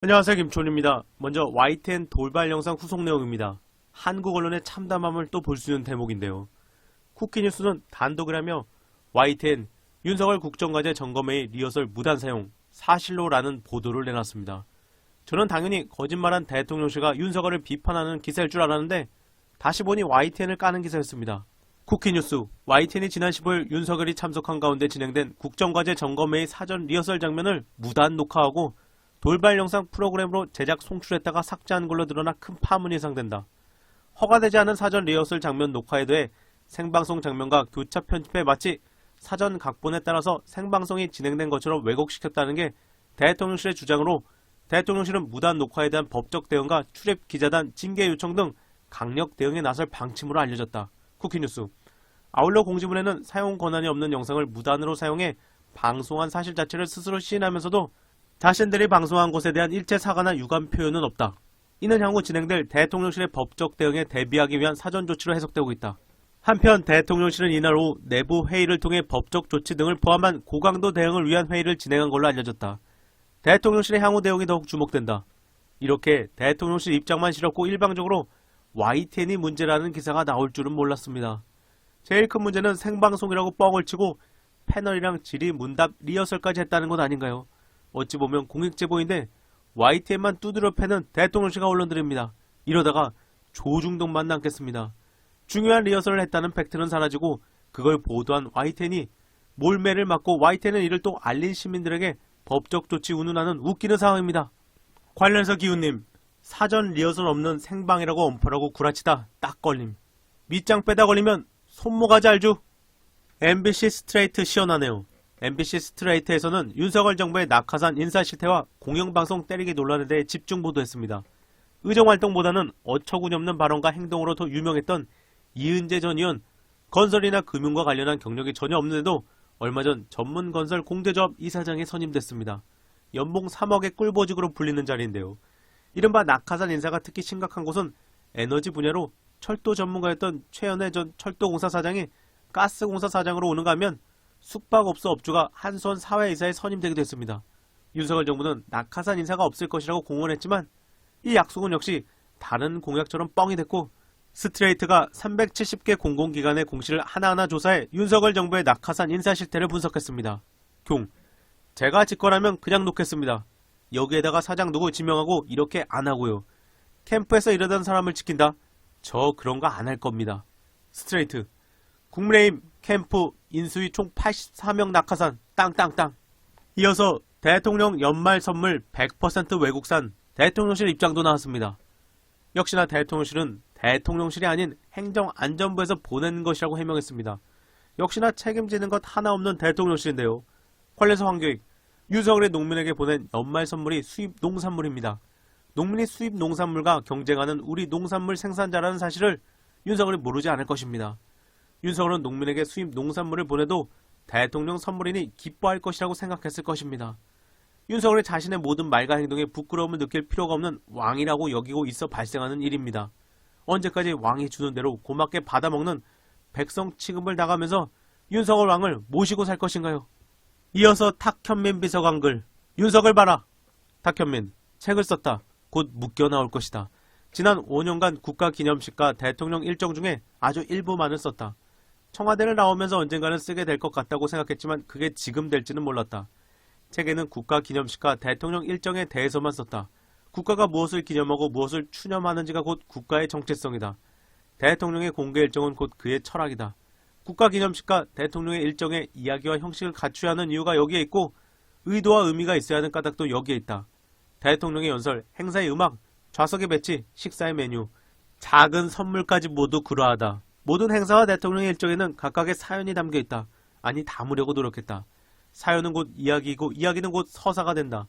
안녕하세요, 김촌입니다. 먼저 YTN 돌발 영상 후속 내용입니다. 한국 언론의 참담함을 또 볼 수 있는 대목인데요. 쿠키뉴스는 단독을 하며 YTN 윤석열 국정과제 점검회의 리허설 무단 사용 사실로라는 보도를 내놨습니다. 저는 당연히 거짓말한 대통령실과 윤석열을 비판하는 기사일 줄 알았는데 다시 보니 YTN을 까는 기사였습니다. 쿠키뉴스 YTN이 지난 15일 윤석열이 참석한 가운데 진행된 국정과제 점검회의 사전 리허설 장면을 무단 녹화하고 돌발 영상 프로그램으로 제작 송출했다가 삭제한 걸로 드러나 큰 파문이 예상된다. 허가되지 않은 사전 리허설 장면 녹화에 대해 생방송 장면과 교차 편집에 마치 사전 각본에 따라서 생방송이 진행된 것처럼 왜곡시켰다는 게 대통령실의 주장으로 대통령실은 무단 녹화에 대한 법적 대응과 출입 기자단 징계 요청 등 강력 대응에 나설 방침으로 알려졌다. 쿠키뉴스. 아울러 공지문에는 사용 권한이 없는 영상을 무단으로 사용해 방송한 사실 자체를 스스로 시인하면서도 자신들이 방송한 것에 대한 일체 사과나 유감 표현은 없다. 이는 향후 진행될 대통령실의 법적 대응에 대비하기 위한 사전 조치로 해석되고 있다. 한편 대통령실은 이날 오후 내부 회의를 통해 법적 조치 등을 포함한 고강도 대응을 위한 회의를 진행한 걸로 알려졌다. 대통령실의 향후 대응이 더욱 주목된다. 이렇게 대통령실 입장만 실었고 일방적으로 YTN이 문제라는 기사가 나올 줄은 몰랐습니다. 제일 큰 문제는 생방송이라고 뻥을 치고 패널이랑 질의 문답 리허설까지 했다는 것 아닌가요? 어찌 보면 공익제보인데 YTN만 두드려 패는 대통령실과 언론들입니다. 이러다가 조중동만 남겠습니다. 중요한 리허설을 했다는 팩트는 사라지고 그걸 보도한 YTN이 몰매를 맞고 YTN은 이를 또 알린 시민들에게 법적 조치 운운하는 웃기는 상황입니다. 관련해서 기훈님, 사전 리허설 없는 생방이라고 엄포라고 구라치다 딱 걸림. 밑장 빼다 걸리면 손모가지 알죠? MBC 스트레이트 시원하네요. MBC 스트레이트에서는 윤석열 정부의 낙하산 인사 실태와 공영방송 때리기 논란에 대해 집중 보도했습니다. 의정활동보다는 어처구니없는 발언과 행동으로 더 유명했던 이은재 전 의원, 건설이나 금융과 관련한 경력이 전혀 없는데도 얼마 전 전문건설 공제조합 이사장에 선임됐습니다. 연봉 3억의 꿀보직으로 불리는 자리인데요. 이른바 낙하산 인사가 특히 심각한 곳은 에너지 분야로 철도 전문가였던 최연애 전 철도공사 사장이 가스공사 사장으로 오는가 하면 숙박업소 업주가 한수원 사회이사에 선임되기도 했습니다. 윤석열 정부는 낙하산 인사가 없을 것이라고 공언했지만 이 약속은 역시 다른 공약처럼 뻥이 됐고 스트레이트가 370개 공공기관의 공시를 하나하나 조사해 윤석열 정부의 낙하산 인사 실태를 분석했습니다. 제가 직권하면 그냥 놓겠습니다. 여기에다가 사장 누구 지명하고 이렇게 안 하고요. 캠프에서 이러던 사람을 지킨다? 저 그런 거 안 할 겁니다. 스트레이트. 국민의힘 캠프 인수위 총 84명 낙하산 땅땅땅. 이어서 대통령 연말 선물 100% 외국산 대통령실 입장도 나왔습니다. 역시나 대통령실은 대통령실이 아닌 행정안전부에서 보낸 것이라고 해명했습니다. 역시나 책임지는 것 하나 없는 대통령실인데요. 관련해서 황교익, 윤석열이 농민에게 보낸 연말 선물이 수입 농산물입니다. 농민이 수입 농산물과 경쟁하는 우리 농산물 생산자라는 사실을 윤석열이 모르지 않을 것입니다. 윤석열은 농민에게 수입 농산물을 보내도 대통령 선물이니 기뻐할 것이라고 생각했을 것입니다. 윤석열이 자신의 모든 말과 행동에 부끄러움을 느낄 필요가 없는 왕이라고 여기고 있어 발생하는 일입니다. 언제까지 왕이 주는 대로 고맙게 받아먹는 백성 취급을 나가면서 윤석열 왕을 모시고 살 것인가요? 이어서 탁현민 비서관 글. 윤석열 봐라. 탁현민, 책을 썼다. 곧 묶여 나올 것이다. 지난 5년간 국가기념식과 대통령 일정 중에 아주 일부만을 썼다. 청와대를 나오면서 언젠가는 쓰게 될 것 같다고 생각했지만 그게 지금 될지는 몰랐다. 책에는 국가기념식과 대통령 일정에 대해서만 썼다. 국가가 무엇을 기념하고 무엇을 추념하는지가 곧 국가의 정체성이다. 대통령의 공개 일정은 곧 그의 철학이다. 국가기념식과 대통령의 일정의 이야기와 형식을 갖춰야 하는 이유가 여기에 있고 의도와 의미가 있어야 하는 까닭도 여기에 있다. 대통령의 연설, 행사의 음악, 좌석의 배치, 식사의 메뉴, 작은 선물까지 모두 그러하다. 모든 행사와 대통령의 일정에는 각각의 사연이 담겨있다. 아니 담으려고 노력했다. 사연은 곧 이야기이고 이야기는 곧 서사가 된다.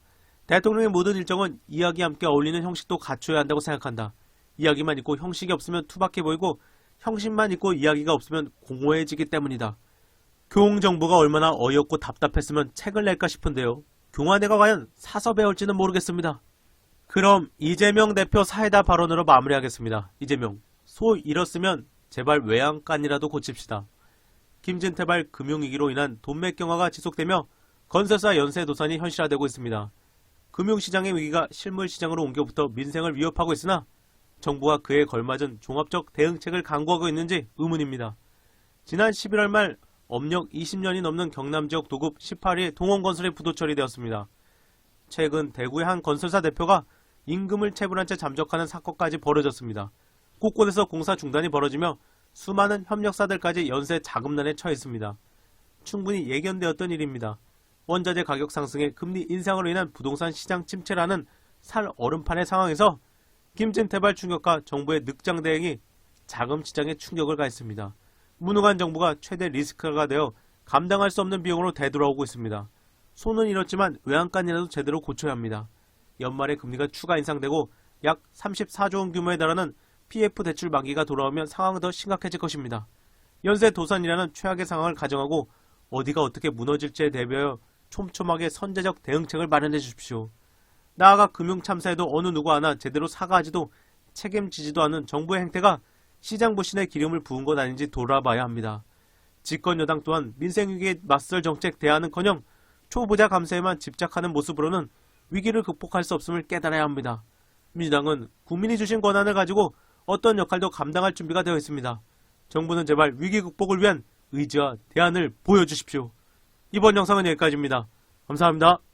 대통령의 모든 일정은 이야기와 함께 어울리는 형식도 갖춰야 한다고 생각한다. 이야기만 있고 형식이 없으면 투박해 보이고 형식만 있고 이야기가 없으면 공허해지기 때문이다. 교홍정부가 얼마나 어이없고 답답했으면 책을 낼까 싶은데요. 경화대가 과연 사서 배울지는 모르겠습니다. 그럼 이재명 대표 사이다 발언으로 마무리하겠습니다. 이재명, 소 잃었으면 제발 외양간이라도 고칩시다. 김진태발 금융위기로 인한 돈맥 경화가 지속되며 건설사 연쇄 도산이 현실화되고 있습니다. 금융시장의 위기가 실물시장으로 옮겨붙어 민생을 위협하고 있으나 정부가 그에 걸맞은 종합적 대응책을 강구하고 있는지 의문입니다. 지난 11월 말 업력 20년이 넘는 경남지역 도급 18위 동원건설의 부도 처리되었습니다. 최근 대구의 한 건설사 대표가 임금을 체불한 채 잠적하는 사건까지 벌어졌습니다. 곳곳에서 공사 중단이 벌어지며 수많은 협력사들까지 연쇄 자금난에 처했습니다. 충분히 예견되었던 일입니다. 원자재 가격 상승에 금리 인상으로 인한 부동산 시장 침체라는 살얼음판의 상황에서 김진태발 충격과 정부의 늑장 대응이 자금 시장에 충격을 가했습니다. 무능한 정부가 최대 리스크가 되어 감당할 수 없는 비용으로 되돌아오고 있습니다. 손은 잃었지만 외양간이라도 제대로 고쳐야 합니다. 연말에 금리가 추가 인상되고 약 34조 원 규모에 달하는 PF 대출 만기가 돌아오면 상황은 더 심각해질 것입니다. 연쇄 도산이라는 최악의 상황을 가정하고 어디가 어떻게 무너질지에 대비하여 촘촘하게 선제적 대응책을 마련해 주십시오. 나아가 금융참사에도 어느 누구 하나 제대로 사과하지도 책임지지도 않는 정부의 행태가 시장 불신에 기름을 부은 것 아닌지 돌아봐야 합니다. 집권 여당 또한 민생위기에 맞설 정책 대안은커녕 초보자 감세에만 집착하는 모습으로는 위기를 극복할 수 없음을 깨달아야 합니다. 민주당은 국민이 주신 권한을 가지고 어떤 역할도 감당할 준비가 되어 있습니다. 정부는 제발 위기 극복을 위한 의지와 대안을 보여주십시오. 이번 영상은 여기까지입니다. 감사합니다.